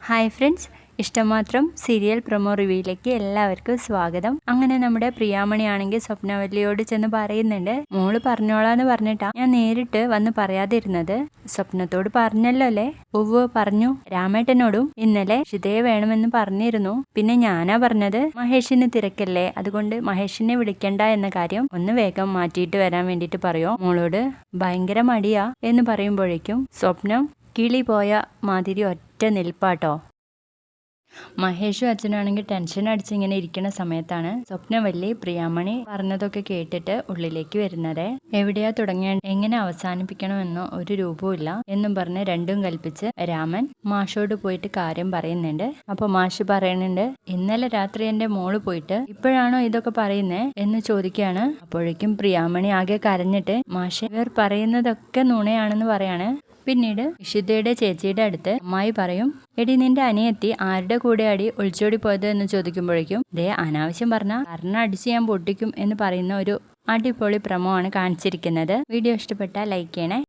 Hi friends, ഇഷ്ടമാത്രം serial promo റിവ്യൂയിലേക്ക് എല്ലാവർക്കും സ്വാഗതം. അങ്ങനെ നമ്മുടെ പ്രിയാമണിയാണെങ്കിൽ സ്വപ്നവല്ലിയോട് ചെന്ന് പറയുന്നുണ്ട്, മോള് പറഞ്ഞോളാന്ന് പറഞ്ഞിട്ടാ ഞാൻ നേരിട്ട് വന്ന് പറയാതിരുന്നത്. സ്വപ്നത്തോട് പറഞ്ഞല്ലോ അല്ലേ? ഉവ്വ് പറഞ്ഞു. രാമേട്ടനോടും ഇന്നലെ ഷിതയെ വേണമെന്ന് പറഞ്ഞിരുന്നു. പിന്നെ ഞാനാ പറഞ്ഞത് മഹേഷിന് തിരക്കല്ലേ, അതുകൊണ്ട് മഹേഷിനെ വിളിക്കണ്ട എന്ന കാര്യം ഒന്ന് വേഗം മാറ്റിയിട്ട് വരാൻ വേണ്ടിയിട്ട് പറയോ. മോളോട് ഭയങ്കര മടിയാ എന്ന് പറയുമ്പോഴേക്കും സ്വപ്നം കിളി പോയ മാതിരി ഒറ്റ നിൽപ്പാട്ടോ. മഹേഷും അച്ഛനാണെങ്കിൽ ടെൻഷൻ അടിച്ച് ഇങ്ങനെ ഇരിക്കുന്ന സമയത്താണ് സ്വപ്നവല്ലി പ്രിയാമണി പറഞ്ഞതൊക്കെ കേട്ടിട്ട് ഉള്ളിലേക്ക് വരുന്നത്. എവിടെയാ തുടങ്ങിയ എങ്ങനെ അവസാനിപ്പിക്കണമെന്നോ ഒരു രൂപവും എന്നും പറഞ്ഞ് രണ്ടും കൽപ്പിച്ച് രാമൻ മാഷോട് പോയിട്ട് കാര്യം പറയുന്നുണ്ട്. അപ്പൊ മാഷ് പറയുന്നുണ്ട്, ഇന്നലെ രാത്രി എന്റെ മോള് പോയിട്ട് ഇപ്പോഴാണോ ഇതൊക്കെ പറയുന്നേ എന്ന് ചോദിക്കുകയാണ്. അപ്പോഴേക്കും പ്രിയാമണി ആകെ കരഞ്ഞിട്ട്, മാഷെ ഇവർ പറയുന്നതൊക്കെ നുണയാണെന്ന് പറയാണ്. പിന്നീട് ഇഷിതയുടെ ചേച്ചിയുടെ അടുത്ത് അമ്മായി പറയും, എടി നിന്റെ അനിയത്തി ആരുടെ കൂടെ അടി ഒളിച്ചോടി പോയത് എന്ന് ചോദിക്കുമ്പോഴേക്കും ദേ അനാവശ്യം പറഞ്ഞാൽ കാരണം അടിച്ച് ഞാൻ പൊട്ടിക്കും എന്ന് പറയുന്ന ഒരു അടിപൊളി പ്രമോ ആണ് കാണിച്ചിരിക്കുന്നത്. വീഡിയോ ഇഷ്ടപ്പെട്ടാൽ ലൈക്ക് ചെയ്യണേ.